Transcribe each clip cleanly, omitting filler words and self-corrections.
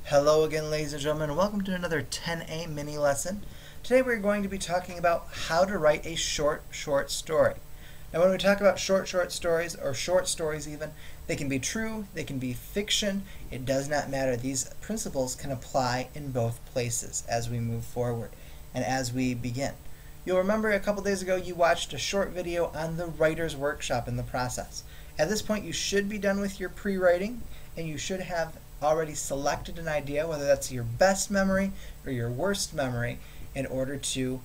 Hello again, ladies and gentlemen, and welcome to another 10A mini lesson. Today we're going to be talking about how to write a short story. Now when we talk about short stories, or short stories even, they can be true, they can be fiction, it does not matter. These principles can apply in both places as we move forward and as we begin. You'll remember a couple days ago you watched a short video on the writer's workshop in the process. At this point you should be done with your pre-writing and you should have already selected an idea, whether that's your best memory or your worst memory, in order to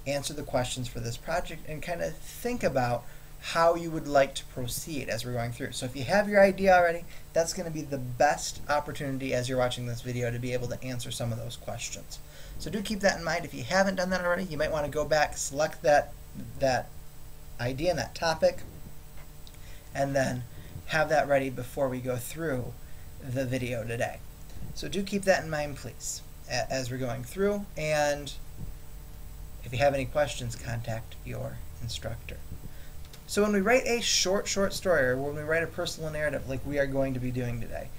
answer the questions for this project and kind of think about how you would like to proceed as we're going through. So if you have your idea already, that's going to be the best opportunity as you're watching this video to be able to answer some of those questions. So do keep that in mind. If you haven't done that already, you might want to go back, select that idea and that topic, and then have that ready before we go through the video today. So do keep that in mind, please, as we're going through, and if you have any questions, contact your instructor. So when we write a short story, or when we write a personal narrative like we are going to be doing today,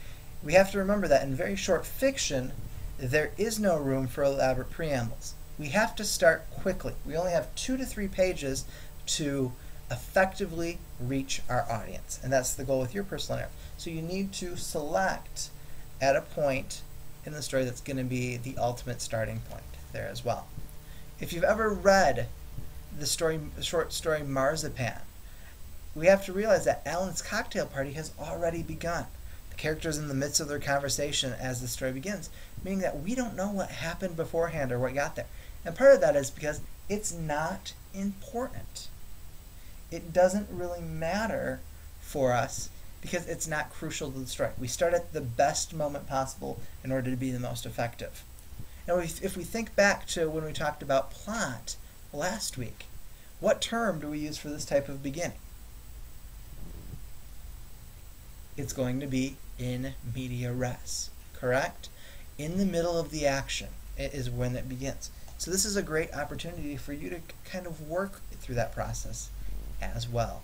we have to remember that in very short fiction, there is no room for elaborate preambles. We have to start quickly. We only have 2 to 3 pages to effectively reach our audience, and that's the goal with your personal narrative. So you need to select at a point in the story that's going to be the ultimate starting point there as well. If you've ever read the short story Marzipan, we have to realize that Alan's cocktail party has already begun. The character's in the midst of their conversation as the story begins, meaning that we don't know what happened beforehand or what got there. And part of that is because it's not important. It doesn't really matter for us because it's not crucial to the story. We start at the best moment possible in order to be the most effective. Now, if we think back to when we talked about plot last week, what term do we use for this type of beginning? It's going to be in media res, correct? In the middle of the action is when it begins. So this is a great opportunity for you to kind of work through that process as well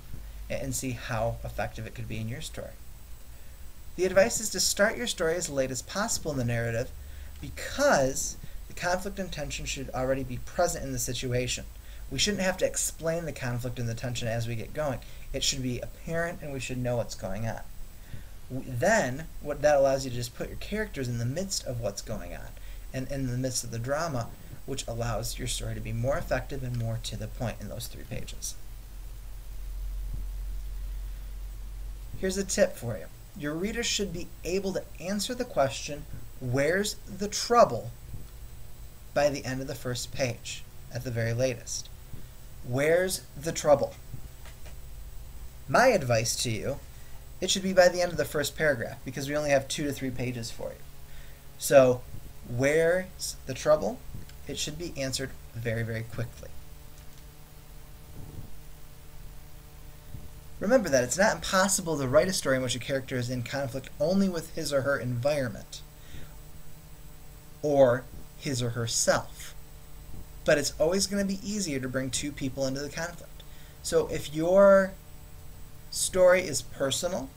and see how effective it could be in your story. The advice is to start your story as late as possible in the narrative because the conflict and tension should already be present in the situation. We shouldn't have to explain the conflict and the tension as we get going. It should be apparent and we should know what's going on. Then, what that allows you to just put your characters in the midst of what's going on and in the midst of the drama, which allows your story to be more effective and more to the point in those 3 pages. Here's a tip for you. Your readers should be able to answer the question, "Where's the trouble?" by the end of the first page, at the very latest. Where's the trouble? My advice to you, it should be by the end of the first paragraph because we only have 2 to 3 pages for you. So, where's the trouble? It should be answered very, very quickly. Remember that it's not impossible to write a story in which a character is in conflict only with his or her environment or his or herself. But it's always going to be easier to bring 2 people into the conflict. So if your story is personal,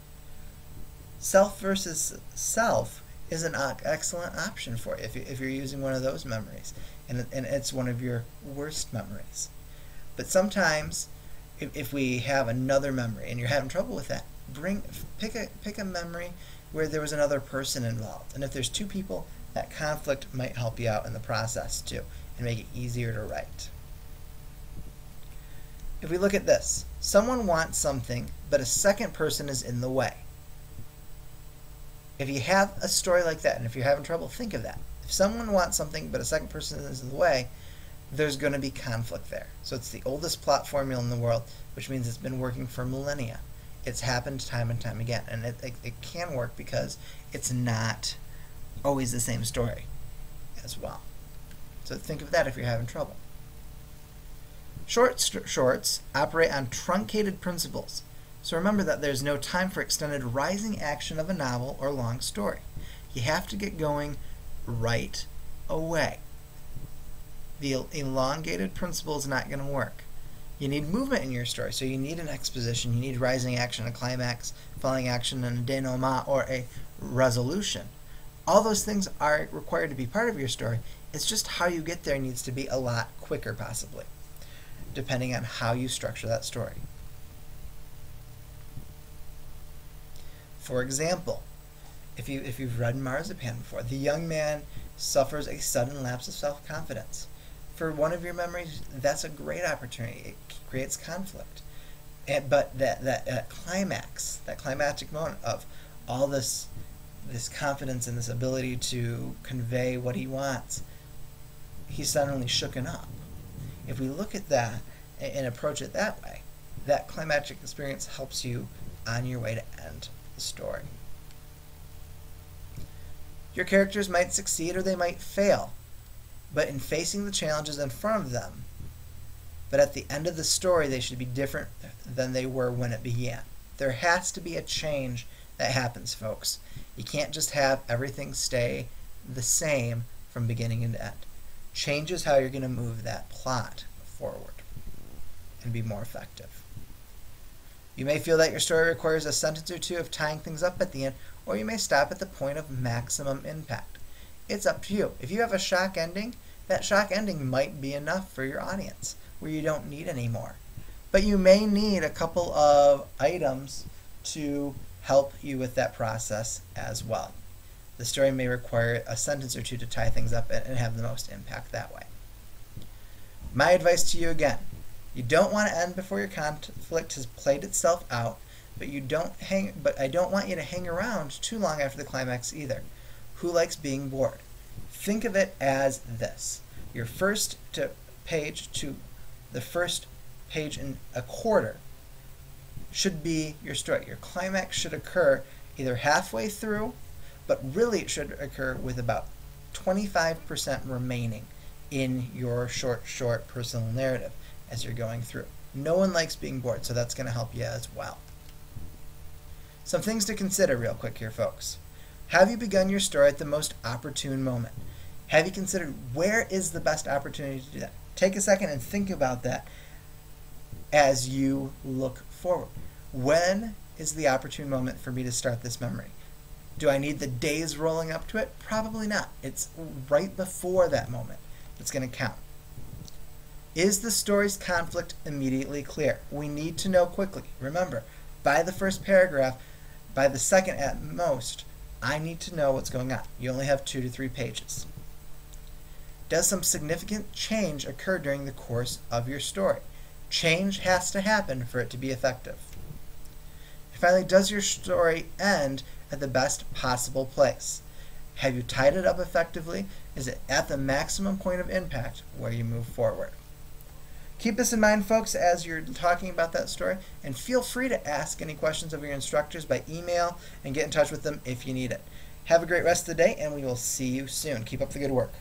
self versus self is an excellent option for you if you're using one of those memories and it's one of your worst memories. But sometimes if we have another memory and you're having trouble with that, pick a memory where there was another person involved. And if there's 2 people, that conflict might help you out in the process too and make it easier to write. If we look at this, someone wants something, but a second person is in the way. If you have a story like that, and if you're having trouble, think of that. If someone wants something, but a second person is in the way, there's going to be conflict there. So it's the oldest plot formula in the world, which means it's been working for millennia. It's happened time and time again, and it can work because it's not always the same story as well. So think of that if you're having trouble. Shorts operate on truncated principles. So remember that there's no time for extended rising action of a novel or long story. You have to get going right away. The elongated principle is not going to work. You need movement in your story, so you need an exposition, you need rising action, a climax, falling action, and a denouement or a resolution. All those things are required to be part of your story. It's just how you get there needs to be a lot quicker, possibly, depending on how you structure that story. For example, if you've read Marzipan before, the young man suffers a sudden lapse of self-confidence. For one of your memories, that's a great opportunity. It creates conflict. But that climax, that climactic moment of all this confidence and this ability to convey what he wants, he's suddenly shooken up. If we look at that and approach it that way, that climactic experience helps you on your way to end the story. Your characters might succeed or they might fail, but in facing the challenges in front of them, but at the end of the story they should be different than they were when it began. There has to be a change that happens, folks. You can't just have everything stay the same from beginning to end. Change is how you're going to move that plot forward and be more effective. You may feel that your story requires a sentence or two of tying things up at the end, or you may stop at the point of maximum impact. It's up to you. If you have a shock ending, that shock ending might be enough for your audience, where you don't need any more. But you may need a couple of items to help you with that process as well. The story may require a sentence or two to tie things up and have the most impact that way. My advice to you again, you don't want to end before your conflict has played itself out, but I don't want you to hang around too long after the climax either. Who likes being bored? Think of it as this. Your first page to the first page in a quarter should be your story. Your climax should occur either halfway through, but really it should occur with about 25% remaining in your short personal narrative as you're going through. No one likes being bored, so that's going to help you as well. Some things to consider real quick here, folks. Have you begun your story at the most opportune moment? Have you considered where is the best opportunity to do that? Take a second and think about that as you look forward. When is the opportune moment for me to start this memory? Do I need the days rolling up to it? Probably not. It's right before that moment that's going to count. Is the story's conflict immediately clear? We need to know quickly. Remember, by the first paragraph, by the second at most, I need to know what's going on. You only have 2 to 3 pages. Does some significant change occur during the course of your story? Change has to happen for it to be effective. And finally, does your story end at the best possible place? Have you tied it up effectively? Is it at the maximum point of impact where you move forward? Keep this in mind, folks, as you're talking about that story, and feel free to ask any questions of your instructors by email and get in touch with them if you need it. Have a great rest of the day, and we will see you soon. Keep up the good work.